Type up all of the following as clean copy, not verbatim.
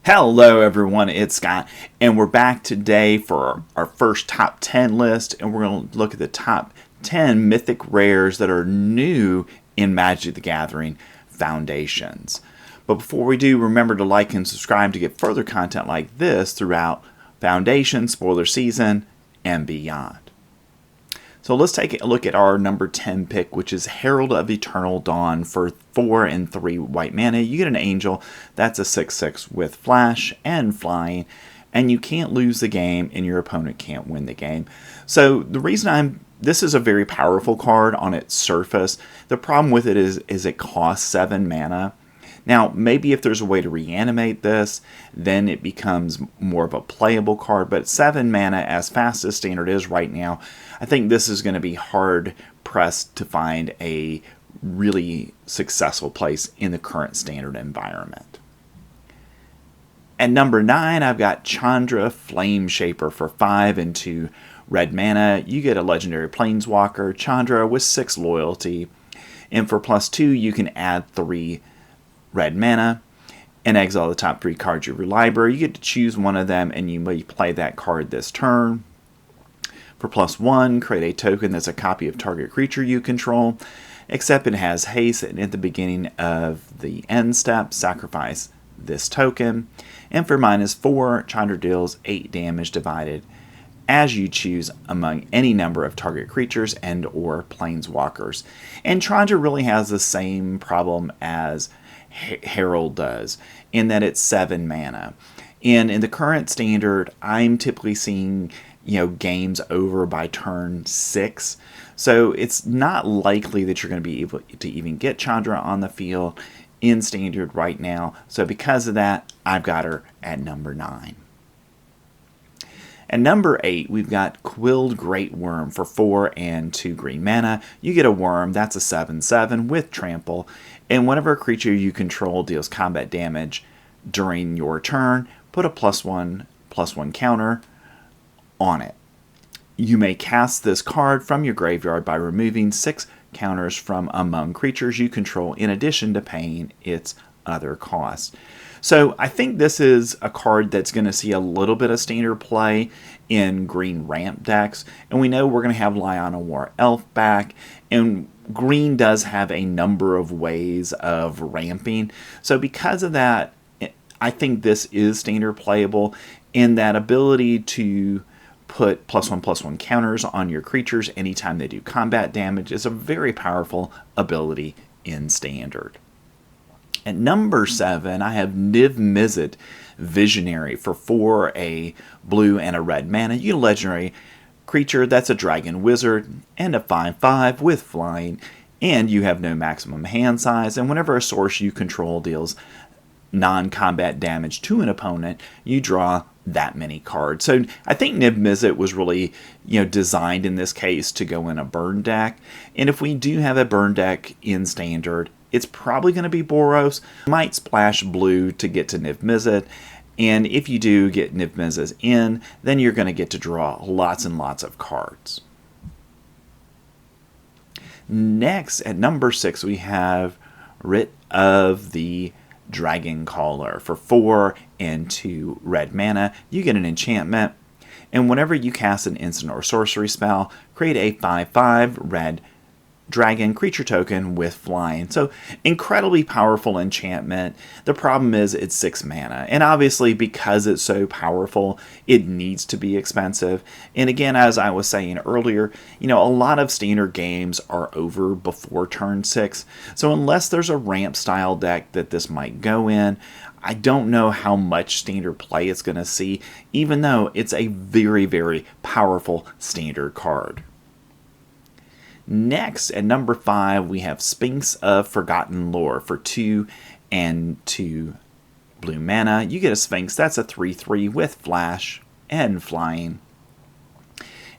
Hello everyone, it's Scott, and we're back today for our first top 10 list, and we're going to look at the top 10 mythic rares that are new in Magic the Gathering Foundations. But before we do, remember to like and subscribe to get further content like this throughout Foundation, Spoiler Season, and beyond. So let's take a look at our number 10 pick, which is Herald of Eternal Dawn for 4 and 3 white mana. You get an angel, that's a 6/6 with flash and flying, and you can't lose the game and your opponent can't win the game. So the reason this is a very powerful card on its surface. The problem with it is it costs 7 mana. Now, maybe if there's a way to reanimate this, then it becomes more of a playable card, but 7 mana, as fast as Standard is right now, I think this is going to be hard-pressed to find a really successful place in the current Standard environment. At number 9, I've got Chandra, Flame Shaper for 5 and 2 red mana. You get a legendary Planeswalker, Chandra, with 6 loyalty, and for +2, you can add 3 red mana and exile the top 3 cards of your library. You get to choose one of them and you may play that card this turn. For +1, create a token that's a copy of target creature you control, except it has haste, and at the beginning of the end step, sacrifice this token. And for -4, Chandra deals 8 damage divided as you choose among any number of target creatures and or planeswalkers. And Chandra really has the same problem as Herold does, in that it's 7 mana. And in the current Standard, I'm typically seeing games over by turn 6. So it's not likely that you're going to be able to even get Chandra on the field in Standard right now. So because of that, I've got her at number 9. At number 8, we've got Quilled Great Worm for 4 and 2 green mana. You get a worm, that's a 7/7 with trample, and whenever a creature you control deals combat damage during your turn, put a +1/+1 counter on it. You may cast this card from your graveyard by removing 6 counters from among creatures you control in addition to paying its other costs. So I think this is a card that's going to see a little bit of Standard play in green ramp decks, and we know we're going to have Lyanna War Elf back, and green does have a number of ways of ramping. So because of that, I think this is Standard playable, and that ability to put +1/+1 counters on your creatures anytime they do combat damage is a very powerful ability in Standard. At number 7, I have Mizit Visionary for 4, a blue and a red mana. You get a legendary creature that's a dragon wizard and a 5/5 with flying, and you have no maximum hand size, and whenever a source you control deals non-combat damage to an opponent, you draw that many cards. So I think Mizit was really designed in this case to go in a burn deck, and if we do have a burn deck in Standard, it's probably going to be Boros. You might splash blue to get to Mizit, and if you do get Mizit in, then you're going to get to draw lots and lots of cards. Next, at number 6, we have Writ of the Dragon Caller for 4 and 2 red mana. You get an enchantment, and whenever you cast an instant or sorcery spell, create a 5/5 red dragon creature token with flying. So incredibly powerful enchantment. The problem is it's 6 mana, and obviously because it's so powerful, it needs to be expensive. And again, as I was saying earlier, a lot of Standard games are over before turn 6. So unless there's a ramp style deck that this might go in, I don't know how much Standard play it's going to see, even though it's a very, very powerful Standard card. Next, at number 5, we have Sphinx of Forgotten Lore for 2 and 2 blue mana. You get a Sphinx, that's a 3/3 with flash and flying.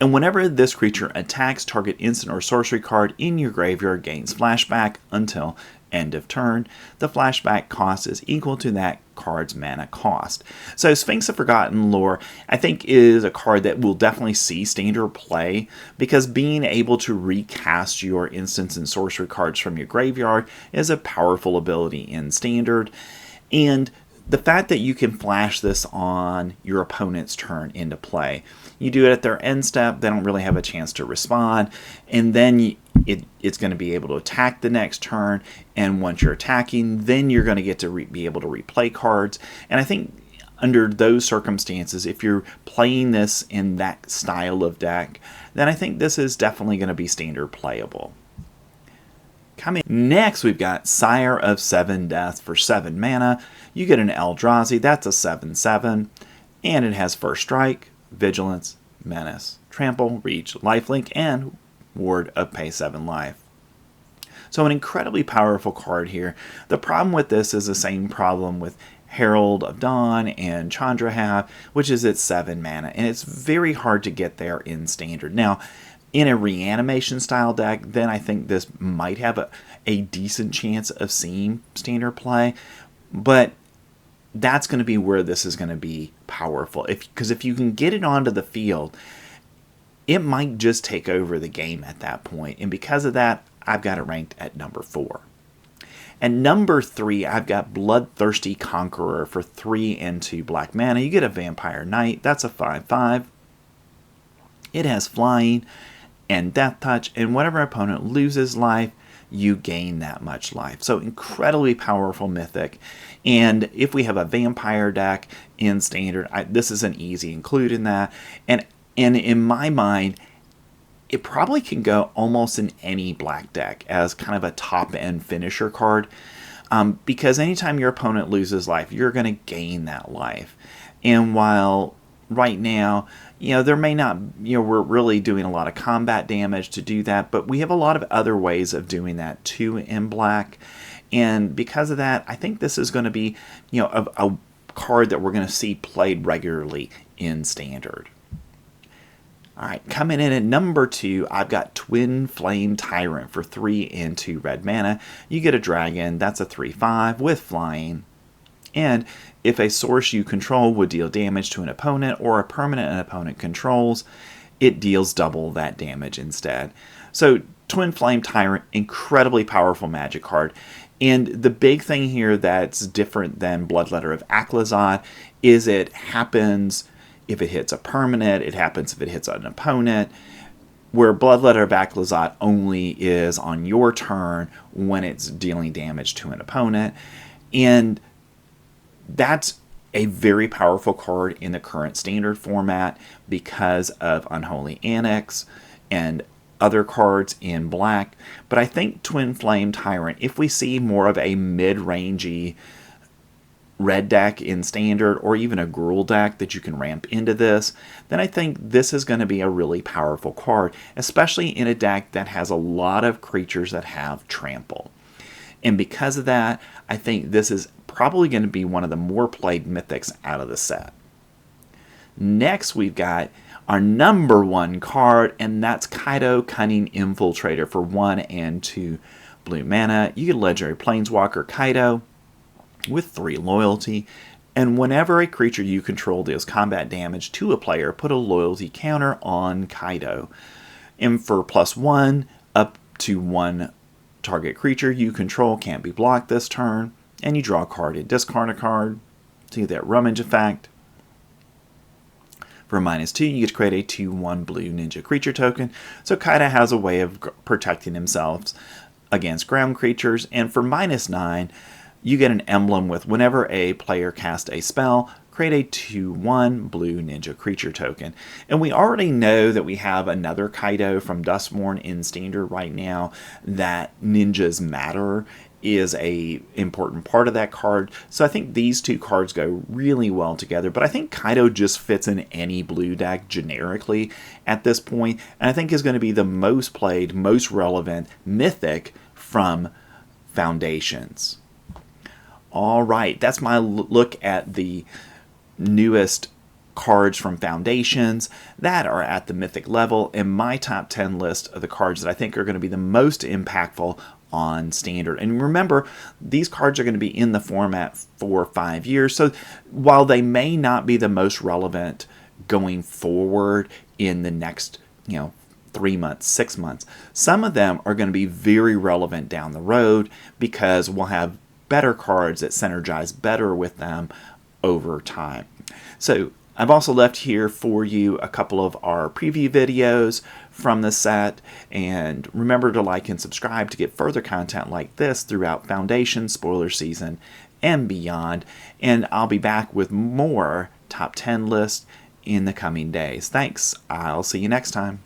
And whenever this creature attacks, target instant or sorcery card in your graveyard gains flashback until end of turn. The flashback cost is equal to that card's mana cost. So Sphinx of Forgotten Lore, I think, is a card that will definitely see Standard play, because being able to recast your instants and sorcery cards from your graveyard is a powerful ability in Standard. And the fact that you can flash this on your opponent's turn into play. You do it at their end step, they don't really have a chance to respond, and then it's going to be able to attack the next turn, and once you're attacking, then you're going to get to be able to replay cards. And I think under those circumstances, if you're playing this in that style of deck, then I think this is definitely going to be standard playable. Coming next, we've got Sire of 7 Deaths for 7 mana. You get an Eldrazi, that's a 7/7, and it has First Strike, Vigilance, Menace, Trample, Reach, Lifelink, and Ward of Pay 7 life. So an incredibly powerful card here. The problem with this is the same problem with Herold of Dawn and Chandra have, which is it's 7 mana, and it's very hard to get there in Standard. Now, in a reanimation style deck, then I think this might have a decent chance of seeing Standard play, but that's going to be where this is going to be powerful. Because if you can get it onto the field, it might just take over the game at that point. And because of that, I've got it ranked at number 4. At number 3, I've got Bloodthirsty Conqueror for 3 and 2 black mana. You get a Vampire Knight. That's a 5/5. It has flying and death touch, and whenever opponent loses life, you gain that much life. So incredibly powerful mythic. And if we have a vampire deck in Standard, this is an easy include in that. And in my mind, it probably can go almost in any black deck as kind of a top-end finisher card. Because anytime your opponent loses life, you're going to gain that life. And while right now, there may not, we're really doing a lot of combat damage to do that, but we have a lot of other ways of doing that too in black. And because of that, I think this is going to be, a card that we're going to see played regularly in Standard. All right, coming in at number 2, I've got Twinflame Tyrant for 3 and 2 red mana. You get a dragon, that's a 3/5 with flying. And if a source you control would deal damage to an opponent or a permanent an opponent controls, it deals double that damage instead. So Twinflame Tyrant, incredibly powerful magic card. And the big thing here that's different than Bloodletter of Aclazad is it happens if it hits a permanent, it happens if it hits an opponent, where Bloodletter of Aclazad only is on your turn when it's dealing damage to an opponent. And that's a very powerful card in the current Standard format because of Unholy Annex and other cards in black. But I think Twinflame Tyrant, if we see more of a mid-rangey red deck in Standard, or even a Gruul deck that you can ramp into this, then I think this is going to be a really powerful card, especially in a deck that has a lot of creatures that have trample. And because of that, I think this is probably going to be one of the more played mythics out of the set. Next, we've got our number 1 card, and that's Kaido, Cunning Infiltrator for 1 and 2 blue mana. You get a legendary Planeswalker Kaido with 3 loyalty, and whenever a creature you control deals combat damage to a player, put a loyalty counter on Kaido. And for +1, up to 1 target creature you control can't be blocked this turn, and you draw a card and discard a card. See that rummage effect. For -2, you get to create a 2/1 blue ninja creature token. So Kaido has a way of protecting himself against ground creatures. And for -9, you get an emblem with whenever a player casts a spell, create a 2/1 blue ninja creature token. And we already know that we have another Kaido from Duskmourn in Standard right now, that ninjas matter is a important part of that card. So I think these two cards go really well together, but I think Kaido just fits in any blue deck generically at this point, and I think is going to be the most played, most relevant mythic from Foundations. All right, that's my look at the newest cards from Foundations that are at the mythic level, and my top 10 list of the cards that I think are going to be the most impactful on Standard. And remember, these cards are going to be in the format for 5 years, so while they may not be the most relevant going forward in the next 3 months, 6 months, some of them are going to be very relevant down the road, because we'll have better cards that synergize better with them over time. So I've also left here for you a couple of our preview videos from the set, and remember to like and subscribe to get further content like this throughout Foundation, Spoiler Season, and beyond. And I'll be back with more top 10 lists in the coming days. Thanks. I'll see you next time.